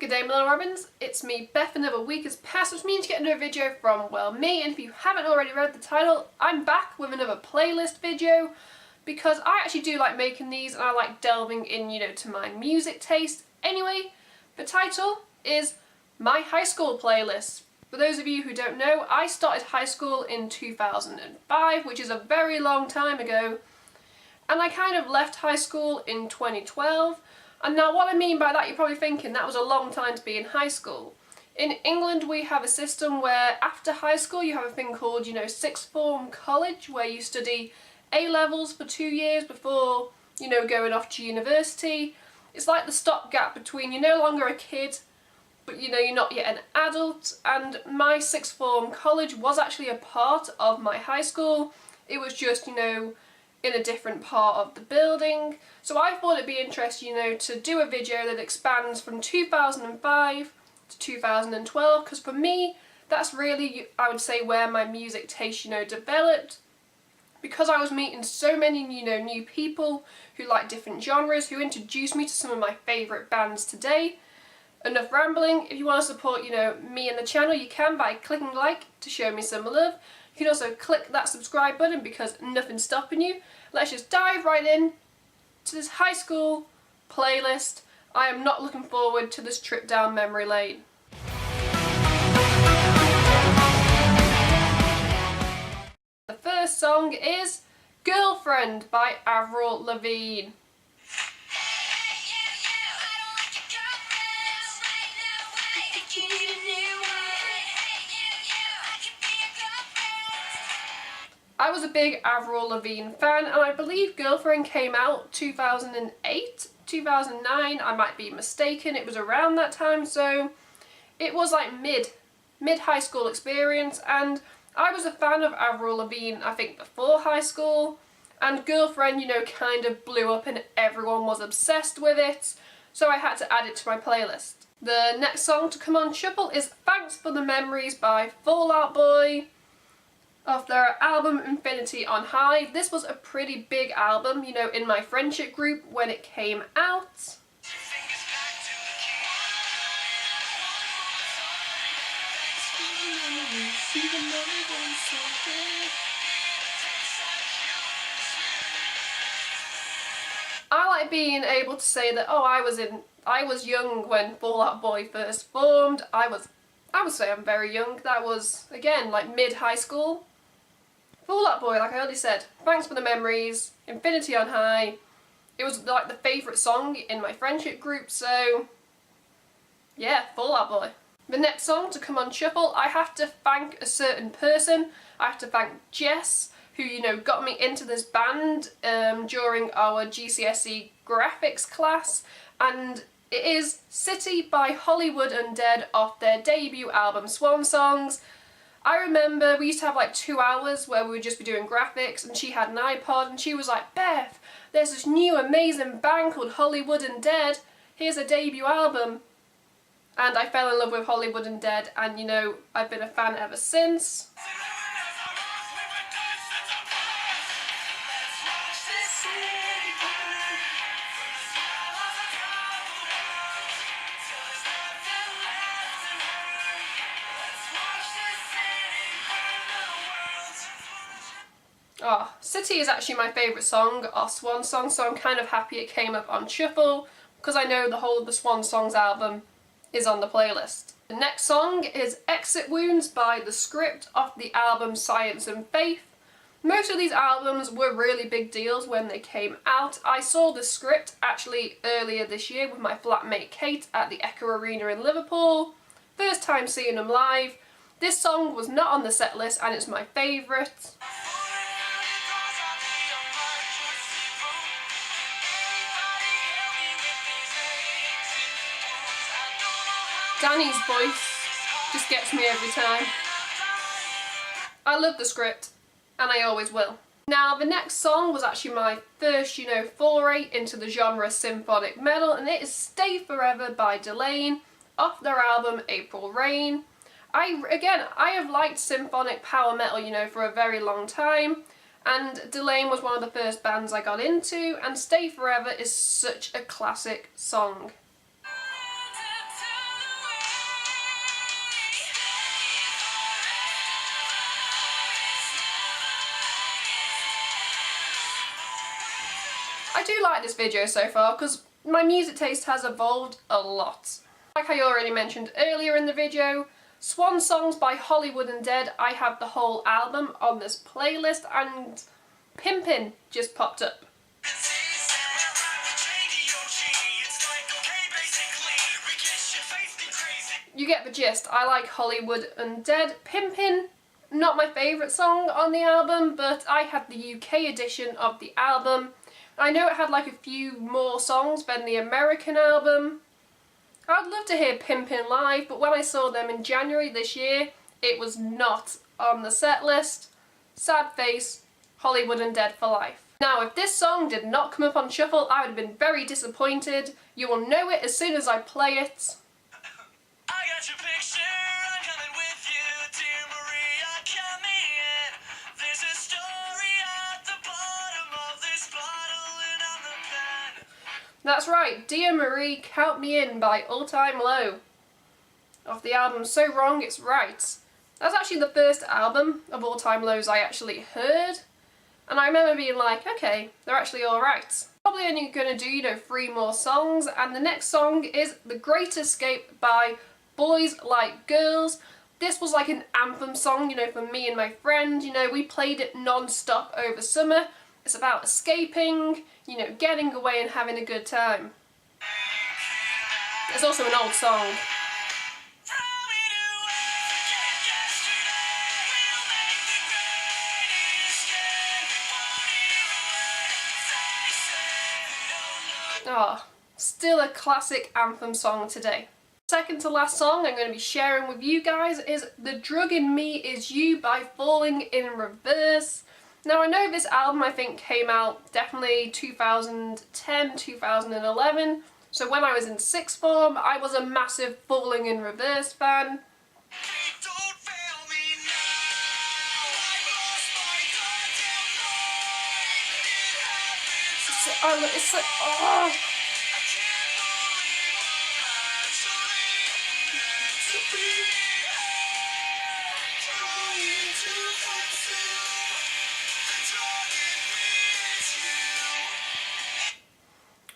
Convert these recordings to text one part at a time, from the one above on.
Good day, my little Robins. It's me, Beth. Another week has passed, which means you get another video from, well, me. And if you haven't already read the title, I'm back with another playlist video because I actually do like making these and I like delving in, to my music taste. Anyway, the title is My High School Playlist. For those of you who don't know, I started high school in 2005, which is a very long time ago, and I kind of left high school in 2012. And now what I mean by that, you're probably thinking that was a long time to be in high school. In England we have a system where after high school you have a thing called, sixth form college, where you study A-levels for 2 years before, going off to university. It's like the stopgap between you're no longer a kid, but you're not yet an adult. And my sixth form college was actually a part of my high school. It was just, in a different part of the building. So I thought it'd be interesting, to do a video that expands from 2005 to 2012, because for me, that's really, I would say, where my music taste, developed. Because I was meeting so many, new people who like different genres, who introduced me to some of my favourite bands today. Enough rambling. If you want to support, me and the channel, you can by clicking like to show me some love. You can also click that subscribe button because nothing's stopping you. Let's just dive right in to this high school playlist. I am not looking forward to this trip down memory lane. The first song is Girlfriend by Avril Lavigne. I was a big Avril Lavigne fan, and I believe Girlfriend came out 2008, 2009, I might be mistaken, it was around that time, so it was like mid-high school experience, and I was a fan of Avril Lavigne, I think, before high school, and Girlfriend, kind of blew up and everyone was obsessed with it, so I had to add it to my playlist. The next song to come on shuffle is Thanks for the Memories by Fall Out Boy, off their album Infinity on High. This was a pretty big album, in my friendship group when it came out. I like being able to say that, I was young when Fall Out Boy first formed. I would say I'm very young. That was, again, like mid-high school. Fall Out Boy, like I already said, Thanks for the Memories, Infinity on High. It was like the favourite song in my friendship group, so yeah, Fall Out Boy. The next song to come on shuffle, I have to thank a certain person. I have to thank Jess, who, got me into this band during our GCSE graphics class, and it is City by Hollywood Undead off their debut album Swan Songs. I remember we used to have like 2 hours where we would just be doing graphics, and she had an iPod and she was like, Beth, there's this new amazing band called Hollywood Undead, here's a debut album. And I fell in love with Hollywood Undead, and I've been a fan ever since. Oh, City is actually my favourite song, our Swan Song, so I'm kind of happy it came up on shuffle, because I know the whole of the Swan Songs album is on the playlist. The next song is Exit Wounds by The Script off the album Science and Faith. Most of these albums were really big deals when they came out. I saw The Script actually earlier this year with my flatmate Kate at the Echo Arena in Liverpool. First time seeing them live. This song was not on the set list and it's my favourite. Danny's voice just gets me every time. I love The Script, and I always will. Now, the next song was actually my first, foray into the genre symphonic metal, and it is Stay Forever by Delane, off their album April Rain. I have liked symphonic power metal, for a very long time, and Delane was one of the first bands I got into, and Stay Forever is such a classic song. I do like this video so far because my music taste has evolved a lot. Like I already mentioned earlier in the video, Swan Songs by Hollywood Undead, I have the whole album on this playlist, and Pimpin' just popped up. You get the gist. I like Hollywood Undead. Pimpin', not my favourite song on the album, but I had the UK edition of the album. I know it had like a few more songs than the American album. I'd love to hear Pimpin' live, but when I saw them in January this year, it was not on the set list. Sad face, Hollywood Undead for life. Now, if this song did not come up on Shuffle, I would have been very disappointed. You will know it as soon as I play it. I got your picture, I'm coming with you, dear Maria, count me in. There's a story at the bottom of this bottle and I'm the pen. That's right, Dear Marie, Count Me In by All Time Low. Off the album So Wrong It's Right. That's actually the first album of All Time Lows I actually heard. And I remember being like, okay, they're actually alright. Probably only gonna do, 3 more songs, and the next song is The Great Escape by Boys Like Girls. This was like an anthem song, for me and my friend. We played it non-stop over summer. It's about escaping, getting away and having a good time. It's also an old song. Oh, still a classic anthem song today. Second to last song I'm going to be sharing with you guys is The Drug in Me Is You by Falling in Reverse. Now I know this album I think came out definitely 2010, 2011, so when I was in sixth form I was a massive Falling in Reverse fan. It's like, oh.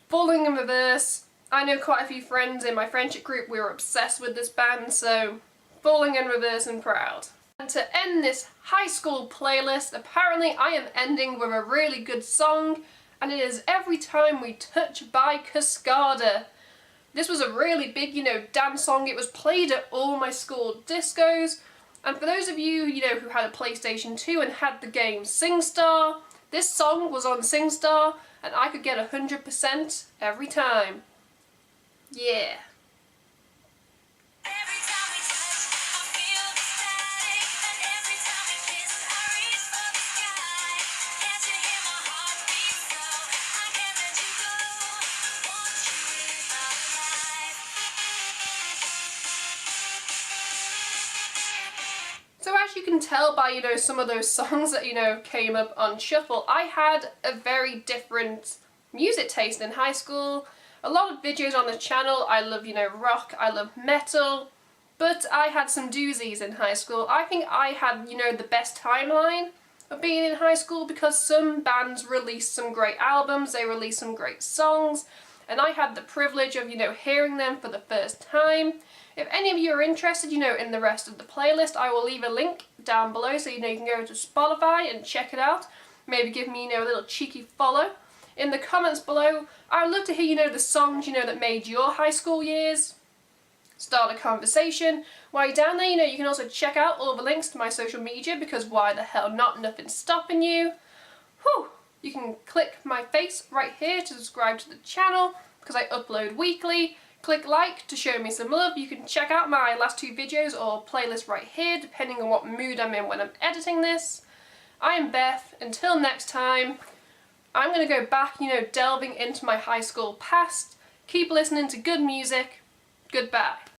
Falling in Reverse. I know quite a few friends in my friendship group, we were obsessed with this band, so Falling in Reverse and proud. And to end this high school playlist, apparently I am ending with a really good song, and it is Every Time We Touch by Cascada. This was a really big, dance song. It was played at all my school discos. And for those of you, who had a PlayStation 2 and had the game SingStar, this song was on SingStar and I could get 100% every time. Yeah. So as you can tell by, some of those songs that, came up on Shuffle, I had a very different music taste in high school. A lot of videos on the channel, I love, rock, I love metal, but I had some doozies in high school. I think I had, the best timeline of being in high school because some bands released some great albums, they released some great songs, and I had the privilege of, hearing them for the first time. If any of you are interested, in the rest of the playlist, I will leave a link down below so you can go to Spotify and check it out. Maybe give me, a little cheeky follow. In the comments below, I would love to hear, the songs, that made your high school years. Start a conversation. While you're down there, you can also check out all the links to my social media because why the hell not, nothing's stopping you. Whew! You can click my face right here to subscribe to the channel because I upload weekly. Click like to show me some love. You can check out my last 2 videos or playlist right here depending on what mood I'm in when I'm editing this. I am Beth. Until next time, I'm going to go back, delving into my high school past. Keep listening to good music. Goodbye.